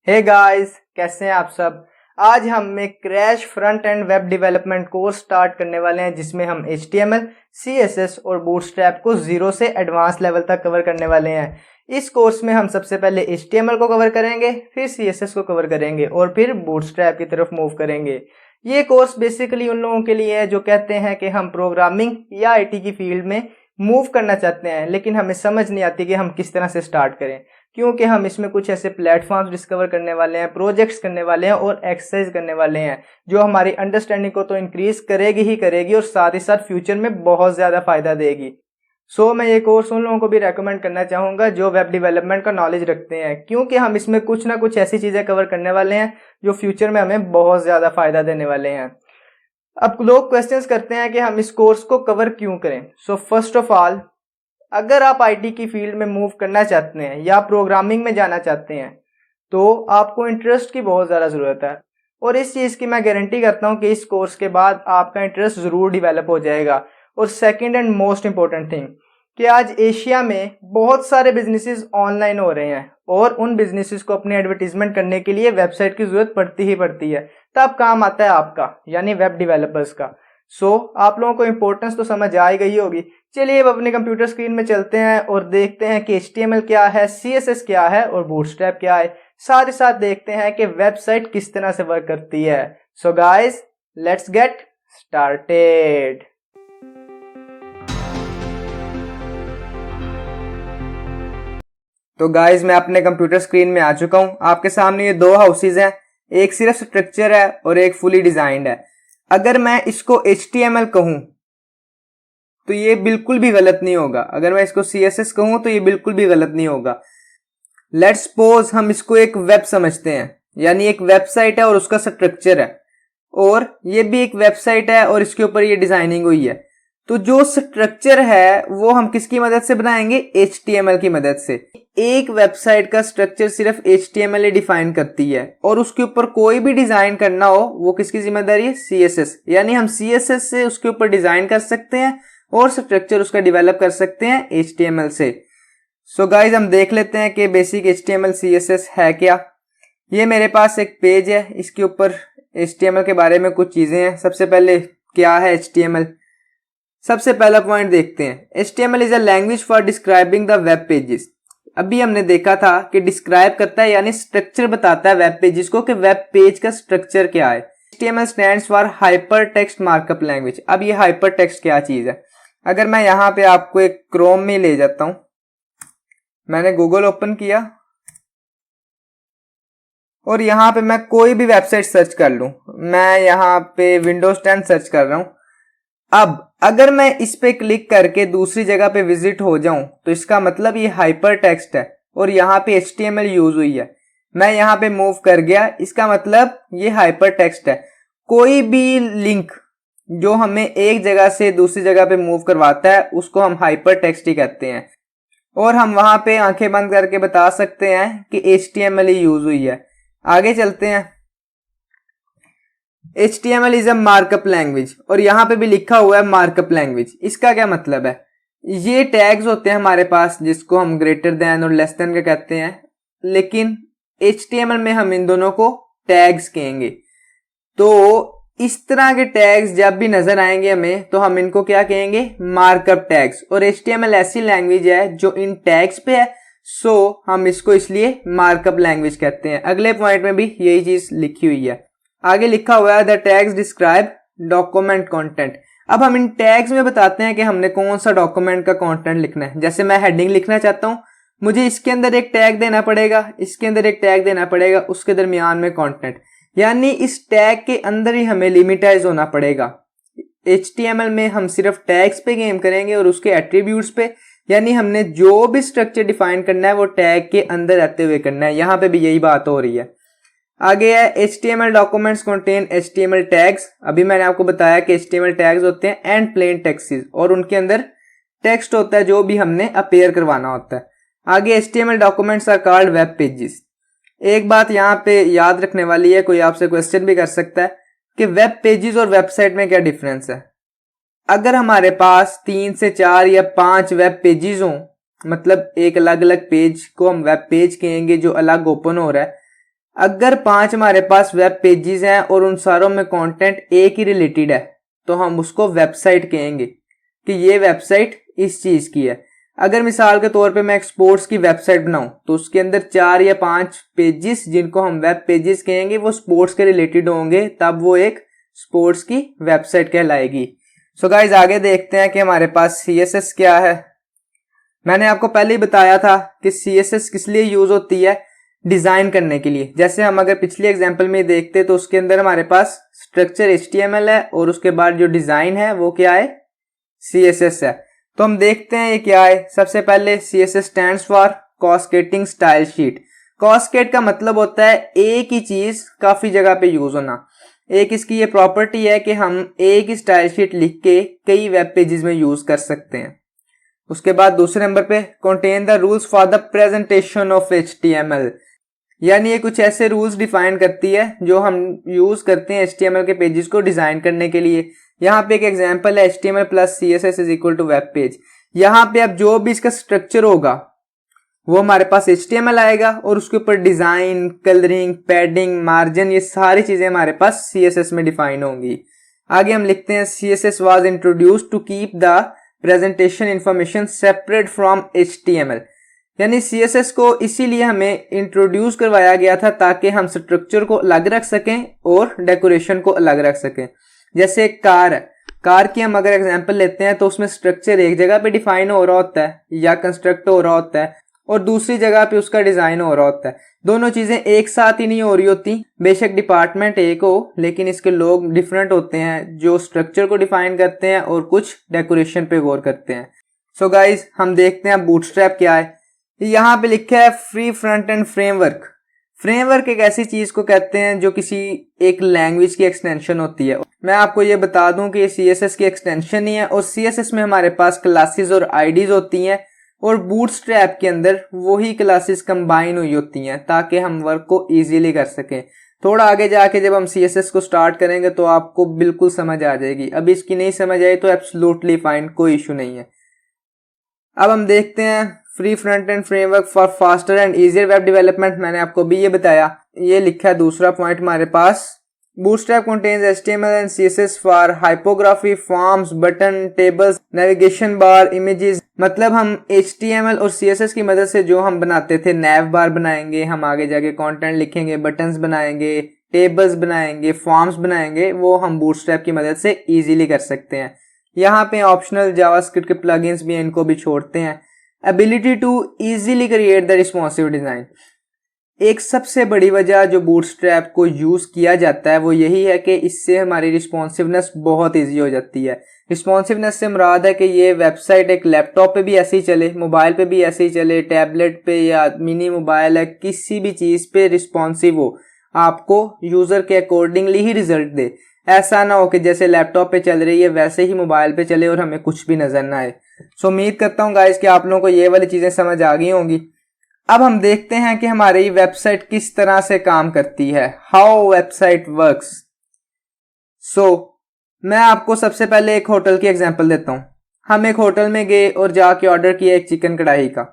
Hey guys, कैसे हैं आप सब। आज हम एक crash front end web development course start करने वाले हैं जिसमें हम HTML, CSS और बूटस्ट्रैप को जीरो से एडवांस लेवल तक कवर करने वाले हैं। इस कोर्स में हम सबसे पहले HTML को कवर करेंगे, फिर CSS को कवर करेंगे और फिर बूटस्ट्रैप की तरफ मूव करेंगे। ये कोर्स बेसिकली उन लोगों के लिए है जो कहते हैं कि हम प्रोग्रामिंग या IT की फील्ड में मूव करना चाहते हैं, लेकिन हमें समझ नहीं आती कि हम किस तरह से स्टार्ट करें, क्योंकि हम इसमें कुछ ऐसे प्लेटफॉर्म्स डिस्कवर करने वाले हैं, प्रोजेक्ट्स करने वाले हैं और एक्सरसाइज करने वाले हैं जो हमारी अंडरस्टैंडिंग को तो इंक्रीज करेगी ही करेगी और साथ ही साथ फ्यूचर में बहुत ज़्यादा फायदा देगी। मैं ये कोर्स उन लोगों को भी रेकमेंड करना चाहूँगा जो वेब डेवलपमेंट का नॉलेज रखते हैं, क्योंकि हम इसमें कुछ ना कुछ ऐसी चीज़ें कवर करने वाले हैं जो फ्यूचर में हमें बहुत ज़्यादा फायदा देने वाले हैं। अब लोग क्वेश्चंस करते हैं कि हम इस कोर्स को कवर क्यों करें। फर्स्ट ऑफ ऑल, अगर आप IT की फील्ड में मूव करना चाहते हैं या प्रोग्रामिंग में जाना चाहते हैं तो आपको इंटरेस्ट की बहुत ज़्यादा ज़रूरत है, और इस चीज़ की मैं गारंटी करता हूँ कि इस कोर्स के बाद आपका इंटरेस्ट ज़रूर डेवलप हो जाएगा। और second and most important thing कि आज एशिया में बहुत सारे बिजनेसेस ऑनलाइन हो रहे हैं और उन बिजनेसेस को अपनी एडवर्टीजमेंट करने के लिए वेबसाइट की ज़रूरत पड़ती ही पड़ती है। तब काम आता है आपका, यानी वेब डेवलपर्स का। आप लोगों को इंपॉर्टेंस तो समझ आ ही गई होगी। चलिए अब अपने कंप्यूटर स्क्रीन में चलते हैं और देखते हैं कि HTML क्या है, CSS क्या है और बूटस्ट्रैप क्या है। साथ ही साथ देखते हैं कि वेबसाइट किस तरह से वर्क करती है। Guys, let's get started. तो गाइस, मैं अपने कंप्यूटर स्क्रीन में आ चुका हूं। आपके सामने ये दो हाउसेज हैं, एक सिर्फ स्ट्रक्चर है और एक फुली डिजाइंड है। अगर मैं इसको HTML कहूं तो ये बिल्कुल भी गलत नहीं होगा, अगर मैं इसको CSS कहूं तो ये बिल्कुल भी गलत नहीं होगा। लेट्स सपोज हम इसको एक वेब समझते हैं, यानी एक वेबसाइट है और उसका स्ट्रक्चर है, और ये भी एक वेबसाइट है और इसके ऊपर ये डिजाइनिंग हुई है। तो जो स्ट्रक्चर है वो हम किसकी मदद से बनाएंगे? HTML की मदद से। एक वेबसाइट का स्ट्रक्चर सिर्फ HTML ही डिफाइन करती है, और उसके ऊपर कोई भी डिजाइन करना हो वो किसकी जिम्मेदारी है? CSS। यानी हम CSS से उसके ऊपर डिजाइन कर सकते हैं और स्ट्रक्चर उसका डेवलप कर सकते हैं HTML से। गाइज, हम देख लेते हैं कि बेसिक HTML CSS है क्या। ये मेरे पास एक पेज है, इसके ऊपर HTML के बारे में कुछ चीजें हैं। सबसे पहले क्या है HTML? सबसे पहला पॉइंट देखते हैं। HTML is a language for describing the web pages. अभी हमने देखा था कि डिस्क्राइब करता है, यानी स्ट्रक्चर बताता है वेब पेजेस को कि वेब पेज का स्ट्रक्चर क्या है। HTML stands for hyper text markup language. अब ये हाइपर टेक्स्ट क्या चीज है? अगर मैं यहाँ पे आपको एक क्रोम में ले जाता हूं, मैंने गूगल ओपन किया और यहाँ पे मैं कोई भी वेबसाइट सर्च कर लूं। मैं यहाँ पे विंडोज 10 सर्च कर रहा हूं। अब अगर मैं इस पे क्लिक करके दूसरी जगह पे विजिट हो जाऊं तो इसका मतलब ये हाइपर टेक्स्ट है और यहाँ पे HTML यूज हुई है। मैं यहाँ पे मूव कर गया, इसका मतलब ये हाइपर टेक्स्ट है। कोई भी लिंक जो हमें एक जगह से दूसरी जगह पे मूव करवाता है उसको हम हाइपर टेक्स्ट ही कहते हैं, और हम वहां पे आंखें बंद करके बता सकते हैं कि HTML ही यूज हुई है। आगे चलते हैं। HTML is a markup language, और यहाँ पे भी लिखा हुआ है मार्कअप लैंग्वेज। इसका क्या मतलब है? ये टैग्स होते हैं हमारे पास जिसको हम ग्रेटर देन और लेस देन का कहते हैं, लेकिन HTML में हम इन दोनों को टैग्स कहेंगे। तो इस तरह के टैग्स जब भी नजर आएंगे हमें तो हम इनको क्या कहेंगे? Markup tags. और HTML ऐसी लैंग्वेज है जो इन टैग्स पे है, हम इसको इसलिए मार्कअप लैंग्वेज कहते हैं। अगले पॉइंट में भी यही चीज लिखी हुई है। आगे लिखा हुआ है the tags describe document content. अब हम इन टैग्स में बताते हैं कि हमने कौन सा डॉक्यूमेंट का कंटेंट लिखना है। जैसे मैं हेडिंग लिखना चाहता हूं, मुझे इसके अंदर एक टैग देना पड़ेगा, इसके अंदर एक टैग देना पड़ेगा, उसके दरमियान में कंटेंट, यानी इस टैग के अंदर ही हमें लिमिटाइज होना पड़ेगा। HTML में हम सिर्फ टैग्स पे गेम करेंगे और उसके एट्रीब्यूट्स पे, यानी हमने जो भी स्ट्रक्चर डिफाइन करना है वो टैग के अंदर रहते हुए करना है। यहाँ पे भी यही बात हो रही है। आगे है HTML documents contain HTML tags. अभी मैंने आपको बताया कि HTML टैग्स होते हैं एंड प्लेन टेक्स्ट, और उनके अंदर टेक्स्ट होता है जो भी हमने अपेयर करवाना होता है। आगे HTML documents are called web pages. एक बात यहाँ पे याद रखने वाली है, कोई आपसे क्वेश्चन भी कर सकता है कि वेब पेजेस और वेबसाइट में क्या डिफरेंस है। अगर हमारे पास 3 से 4 या 5 वेब पेजेस हों, मतलब एक अलग अलग पेज को हम वेब पेज कहेंगे जो अलग ओपन हो रहा है, अगर 5 हमारे पास वेब पेजेस हैं और उन सारों में कंटेंट एक ही रिलेटेड है तो हम उसको वेबसाइट कहेंगे कि ये वेबसाइट इस चीज की है। अगर मिसाल के तौर पे मैं एक स्पोर्ट्स की वेबसाइट बनाऊं तो उसके अंदर 4 या 5 पेजेस जिनको हम वेब पेजेस कहेंगे वो स्पोर्ट्स के रिलेटेड होंगे, तब वो एक स्पोर्ट्स की वेबसाइट कहलाएगी। सो गाइज आगे देखते हैं कि हमारे पास CSS क्या है। मैंने आपको पहले ही बताया था कि CSS किस लिए यूज होती है, डिजाइन करने के लिए। जैसे हम अगर पिछले एग्जांपल में देखते तो उसके अंदर हमारे पास स्ट्रक्चर HTML है और उसके बाद जो डिजाइन है वो क्या है, CSS है। तो हम देखते हैं ये क्या है। सबसे पहले CSS stands for cascading style sheet. Cascade का मतलब होता है एक ही चीज काफी जगह पे यूज होना। एक इसकी ये प्रॉपर्टी है कि हम एक ही स्टाइल शीट लिख के कई वेब पेजेस में यूज कर सकते हैं। उसके बाद दूसरे नंबर पे contain the rules for the presentation of HTML, यानी ये कुछ ऐसे रूल्स डिफाइन करती है जो हम यूज करते हैं HTML के पेजेस को डिजाइन करने के लिए। यहाँ पे एक एग्जांपल है HTML plus CSS is equal to web page. यहाँ पे अब जो भी इसका स्ट्रक्चर होगा वो हमारे पास HTML आएगा और उसके ऊपर डिजाइन, कलरिंग, पैडिंग, मार्जिन, ये सारी चीजें हमारे पास CSS में डिफाइन होंगी। आगे हम लिखते हैं CSS was introduced to keep the presentation information separate from HTML, यानी CSS को इसीलिए हमें इंट्रोड्यूस करवाया गया था ताकि हम स्ट्रक्चर को अलग रख सकें और डेकोरेशन को अलग रख सकें। जैसे एक कार है, कार की हम अगर एग्जांपल लेते हैं तो उसमें स्ट्रक्चर एक जगह पे डिफाइन हो रहा होता है या कंस्ट्रक्ट हो रहा होता है और दूसरी जगह पे उसका डिजाइन हो रहा होता है। दोनों चीजें एक साथ ही नहीं हो रही होती। बेशक डिपार्टमेंट एक हो लेकिन इसके लोग डिफरेंट होते हैं जो स्ट्रक्चर को डिफाइन करते हैं और कुछ डेकोरेशन पे गौर करते हैं। सो गाइज हम देखते हैं बूटस्ट्रैप क्या है। यहाँ पे लिखा है free front end framework. Framework एक ऐसी चीज को कहते हैं जो किसी एक लैंग्वेज की एक्सटेंशन होती है। मैं आपको ये बता दूं कि ये CSS की एक्सटेंशन ही है और CSS में हमारे पास क्लासेस और आईडीज होती हैं और बूटस्ट्रैप के अंदर वही क्लासेस कंबाइन हुई होती हैं ताकि हम वर्क को इजीली कर सकें। थोड़ा आगे जाके जब हम CSS को स्टार्ट करेंगे तो आपको बिल्कुल समझ आ जाएगी। अभी इसकी नहीं समझ आई तो एब्सोल्युटली फाइन, कोई इशू नहीं है। अब हम देखते हैं free front end framework for faster and easier web development. मैंने आपको भी ये बताया, ये लिखा है दूसरा पॉइंट हमारे पास। Bootstrap contains HTML and CSS for typography, forms, button, tables, navigation bar, images। मतलब हम HTML और CSS की मदद से जो हम बनाते थे, नैव बार बनाएंगे, हम आगे जाके कंटेंट लिखेंगे, बटन्स बनाएंगे, टेबल्स बनाएंगे, फॉर्म्स बनाएंगे, वो हम Bootstrap की मदद से इजीली कर सकते हैं। यहाँ पे ऑप्शनल जावास्क्रिप्ट के प्लगइन्स भी हैं, इनको भी छोड़ते हैं। Ability to easily create the responsive design. एक सबसे बड़ी वजह जो बूटस्ट्रैप को यूज किया जाता है वो यही है कि इससे हमारी रिस्पॉन्सिवनेस बहुत इजी हो जाती है। रिस्पॉन्सिवनेस से मुराद है कि ये वेबसाइट एक लैपटॉप पे भी ऐसे ही चले, मोबाइल पे भी ऐसे ही चले, टैबलेट पे या मिनी मोबाइल है, किसी भी चीज पे रिस्पॉन्सिव हो, आपको यूजर के अकॉर्डिंगली ही रिजल्ट दे। ऐसा ना हो कि जैसे लैपटॉप पे चल रही है वैसे ही मोबाइल पे चले और हमें कुछ भी नजर ना आए। सो उम्मीद करता हूँ गाइस कि आप लोगों को ये वाली चीजें समझ आ गई होंगी। अब हम देखते हैं कि हमारी वेबसाइट किस तरह से काम करती है, हाउ वेबसाइट वर्क्स। सो मैं आपको सबसे पहले एक होटल की एग्जांपल देता हूं। हम एक होटल में गए और जाके ऑर्डर किया एक चिकन कढ़ाई का।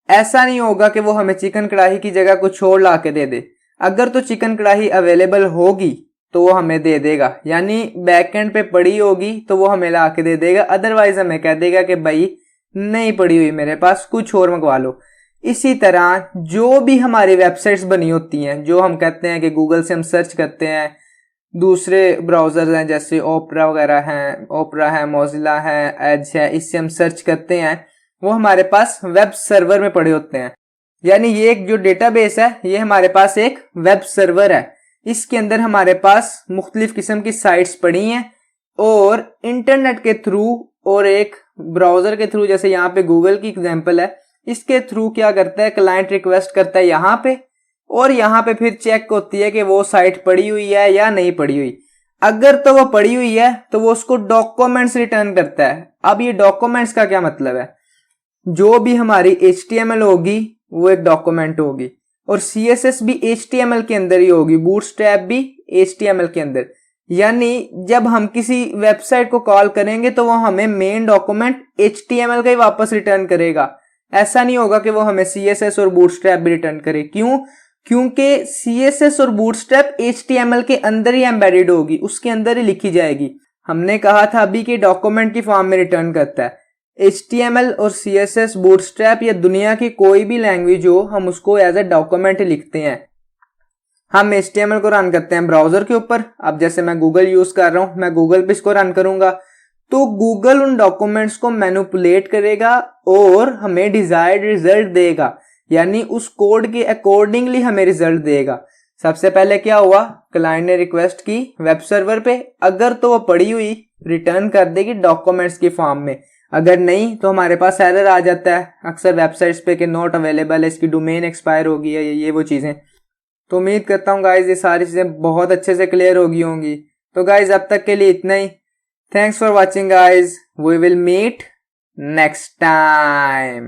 ऐसा नहीं होगा कि वो हमें चिकन कढ़ाई की जगह कुछ और ला के दे दे। अगर तो चिकन कढ़ाई अवेलेबल होगी तो वो हमें दे देगा, यानी बैकएंड पे पड़ी होगी तो वो हमें ला के दे देगा। अदरवाइज हमें कह देगा कि भाई नहीं पड़ी हुई मेरे पास, कुछ और मंगवा लो। इसी तरह जो भी हमारी वेबसाइट्स बनी होती हैं, जो हम कहते हैं कि गूगल से हम सर्च करते हैं, दूसरे ब्राउजर्स हैं जैसे ओपरा वगैरह हैं, ओपरा है, मोजिला है, एज है, इससे हम सर्च करते हैं, वो हमारे पास वेब सर्वर में पड़े होते हैं। यानी ये एक जो डेटाबेस है ये हमारे पास एक वेब सर्वर है। इसके अंदर हमारे पास मुख्तलिफ किस्म की साइट्स पड़ी हैं और इंटरनेट के थ्रू और एक ब्राउजर के थ्रू, जैसे यहाँ पे गूगल की एग्जांपल है, इसके थ्रू क्या करता है, क्लाइंट रिक्वेस्ट करता है यहाँ पे और यहाँ पे फिर चेक होती है कि वो साइट पड़ी हुई है या नहीं पड़ी हुई। अगर तो वो पड़ी हुई है तो वो उसको डॉक्यूमेंट्स रिटर्न करता है। अब ये डॉक्यूमेंट्स का क्या मतलब है, जो भी हमारी HTML होगी वो एक डॉक्यूमेंट होगी और CSS भी HTML के अंदर ही होगी, बूटस्ट्रैप भी HTML के अंदर। यानी जब हम किसी वेबसाइट को कॉल करेंगे तो वो हमें मेन डॉक्यूमेंट HTML का ही वापस रिटर्न करेगा। ऐसा नहीं होगा कि वो हमें CSS और बूटस्ट्रैप भी रिटर्न करे। क्यों? क्योंकि CSS और बूटस्ट्रैप HTML के अंदर ही एम्बेडेड होगी, उसके अंदर ही लिखी जाएगी। हमने कहा था अभी कि डॉक्यूमेंट की फॉर्म में रिटर्न करता है। HTML और CSS, बूटस्ट्रैप या दुनिया की कोई भी लैंग्वेज हो, हम उसको एज ए डॉक्यूमेंट लिखते हैं। हम HTML को रन करते हैं ब्राउजर के ऊपर। अब जैसे मैं गूगल यूज कर रहा हूं, मैं गूगल पे इसको रन करूंगा तो गूगल उन डॉक्यूमेंट्स को मैनिपुलेट करेगा और हमें डिजायर्ड रिजल्ट देगा, यानी उस कोड के अकॉर्डिंगली हमें रिजल्ट देगा। सबसे पहले क्या हुआ, क्लाइंट ने रिक्वेस्ट की वेब सर्वर पे, अगर तो वो पड़ी हुई रिटर्न कर देगी डॉक्यूमेंट्स की फॉर्म में, अगर नहीं तो हमारे पास एरर आ जाता है अक्सर वेबसाइट्स पे कि नॉट अवेलेबल है, इसकी डोमेन एक्सपायर हो गई है, ये वो चीजें। तो उम्मीद करता हूँ गाइज ये सारी चीजें बहुत अच्छे से क्लियर हो गई होंगी। तो गाइज अब तक के लिए इतना ही। Thanks for watching guys, we will meet next time.